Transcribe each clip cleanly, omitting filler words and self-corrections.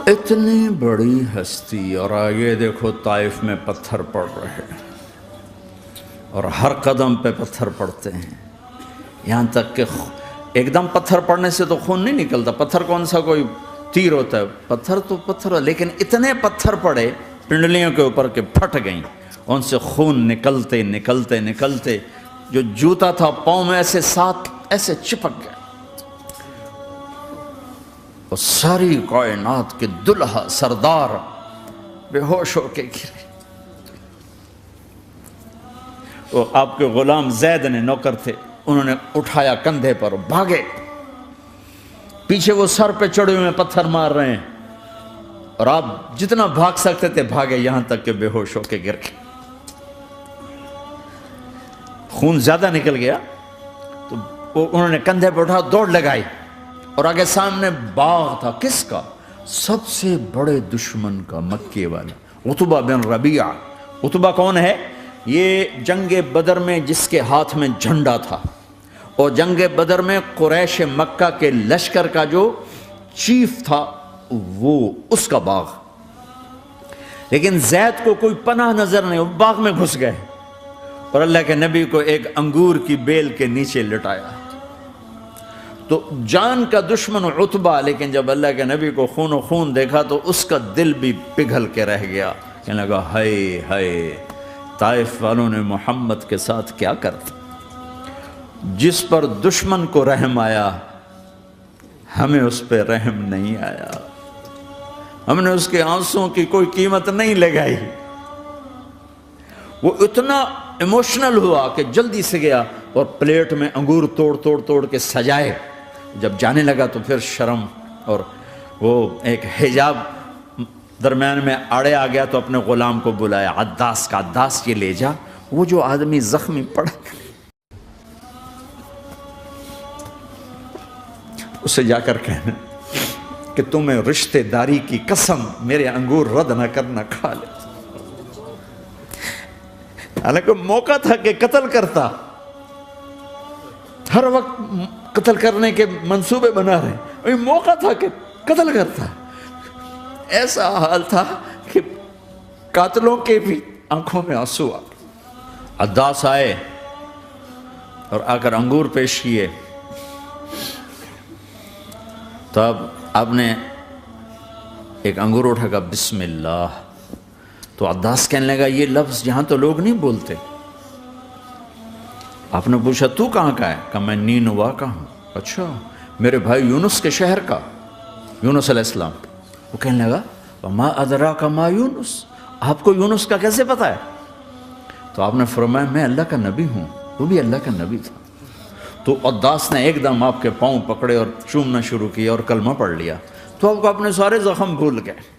اتنی بڑی ہستی، اور آگے دیکھو طائف میں پتھر پڑ رہے ہیں اور ہر قدم پہ پتھر پڑتے ہیں، یہاں تک کہ ایک دم پتھر پڑنے سے تو خون نہیں نکلتا، پتھر کون سا کوئی تیر ہوتا ہے، پتھر تو پتھر ہے، لیکن اتنے پتھر پڑے پنڈلیوں کے اوپر کہ پھٹ گئیں، ان سے خون نکلتے نکلتے نکلتے جو جوتا تھا پاؤں میں ایسے ساتھ ایسے چپک گیا، اور ساری کائنات کے دلہا سردار بے ہوش ہو کے گرے۔ وہ آپ کے غلام زید نے نوکر تھے، انہوں نے اٹھایا کندھے پر، بھاگے، پیچھے وہ سر پہ چڑھے ہوئے پتھر مار رہے ہیں، اور آپ جتنا بھاگ سکتے تھے بھاگے، یہاں تک کہ بے ہوش ہو کے گر گئے۔ خون زیادہ نکل گیا تو انہوں نے کندھے پہ اٹھا دوڑ لگائی، اور آگے سامنے باغ تھا، کس کا؟ سب سے بڑے دشمن کا، مکے والا عتبہ بن ربیعہ۔ عتبہ کون ہے؟ یہ جنگ بدر میں جس کے ہاتھ میں جھنڈا تھا، اور جنگ بدر میں قریش مکہ کے لشکر کا جو چیف تھا، وہ اس کا باغ۔ لیکن زید کو کوئی پناہ نظر نہیں، وہ باغ میں گھس گئے، اور اللہ کے نبی کو ایک انگور کی بیل کے نیچے لٹایا۔ تو جان کا دشمن عتبہ، لیکن جب اللہ کے نبی کو خون و خون دیکھا تو اس کا دل بھی پگھل کے رہ گیا، کہنے لگا ہائے ہائے، طائف والوں نے محمد کے ساتھ کیا کرتا۔ جس پر دشمن کو رحم آیا، ہمیں اس پہ رحم نہیں آیا، ہم نے اس کے آنسوں کی کوئی قیمت نہیں لگائی۔ وہ اتنا ایموشنل ہوا کہ جلدی سے گیا اور پلیٹ میں انگور توڑ کے سجائے۔ جب جانے لگا تو پھر شرم اور وہ ایک حجاب درمیان میں آڑے آ گیا، تو اپنے غلام کو بلایا، عداس کا، عداس یہ لے جا وہ جو آدمی زخمی پڑا، اسے جا کر کہنا کہ تمہیں رشتہ داری کی قسم میرے انگور رد نہ کرنا، کھا لے۔ حالانکہ موقع تھا کہ قتل کرتا، ہر وقت قتل کرنے کے منصوبے بنا رہے، موقع تھا کہ قتل کرتا۔ ایسا حال تھا کہ قاتلوں کے بھی آنکھوں میں آنسو آ گئے۔ عداس آئے اور آ کر انگور پیش کیے، تو اب آپ نے ایک انگور اٹھا کر بسم اللہ، تو عداس کہنے لگا یہ لفظ یہاں تو لوگ نہیں بولتے۔ آپ نے پوچھا تو کہاں کا ہے؟ کہا میں نینوا کا ہوں۔ اچھا، میرے بھائی یونس کے شہر کا، یونس علیہ السلام۔ وہ کہنے لگا وما ادراک ما یونس، آپ کو یونس کا کیسے پتا ہے؟ تو آپ نے فرمایا میں اللہ کا نبی ہوں، وہ بھی اللہ کا نبی تھا۔ تو عداس نے ایک دم آپ کے پاؤں پکڑے اور چومنا شروع کیا اور کلمہ پڑھ لیا، تو آپ کو اپنے سارے زخم بھول گئے۔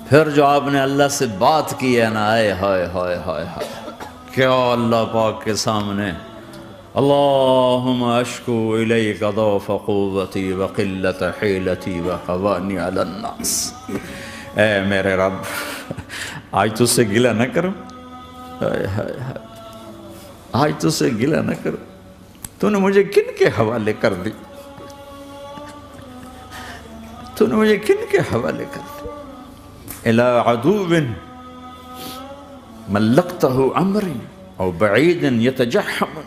پھر جو آپ نے اللہ سے بات کی ہے نا، آئے ہائے ہائے ہائے ہائے، کیا اللہ پاک کے سامنے اللہم اشکو الیک ضعف قوتی وقلت حیلتی وحوانی علی الناس، اے میرے رب آج تجھ سے گلہ نہ کروں، آج تجھ سے گلہ نہ کروں، تو نے مجھے کن کے حوالے کر دی، تو نے مجھے کن کے حوالے کر دی، الی عدو ملکتہ عمری او بعید یتجحم،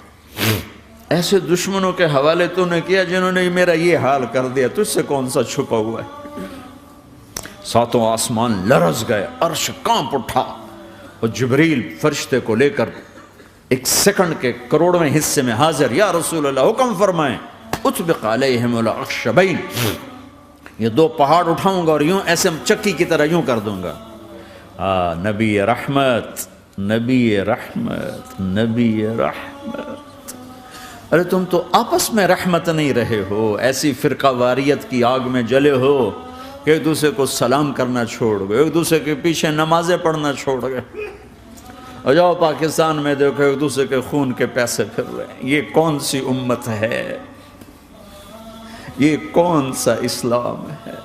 ایسے دشمنوں کے حوالے تو نے کیا جنہوں نے میرا یہ حال کر دیا، تجھ سے کون سا چھپا ہوا ہے۔ ساتوں آسمان لرز گئے، عرش کانپ اٹھا، اور جبریل فرشتے کو لے کر ایک سیکنڈ کے کروڑویں حصے میں حاضر، یا رسول اللہ حکم فرمائیں، اطبق علیہم الاخشبین، یہ دو پہاڑ اٹھاؤں گا اور یوں ایسے چکی کی طرح یوں کر دوں گا۔ نبی رحمت، نبی رحمت، نبی رحمت۔ ارے تم تو آپس میں رحمت نہیں رہے ہو، ایسی فرقہ واریت کی آگ میں جلے ہو کہ ایک دوسرے کو سلام کرنا چھوڑ گئے، ایک دوسرے کے پیچھے نمازیں پڑھنا چھوڑ گئے، اور جاؤ پاکستان میں دیکھو ایک دوسرے کے خون کے پیسے پھر رہے ہیں۔ یہ کون سی امت ہے؟ یہ کون سا اسلام ہے؟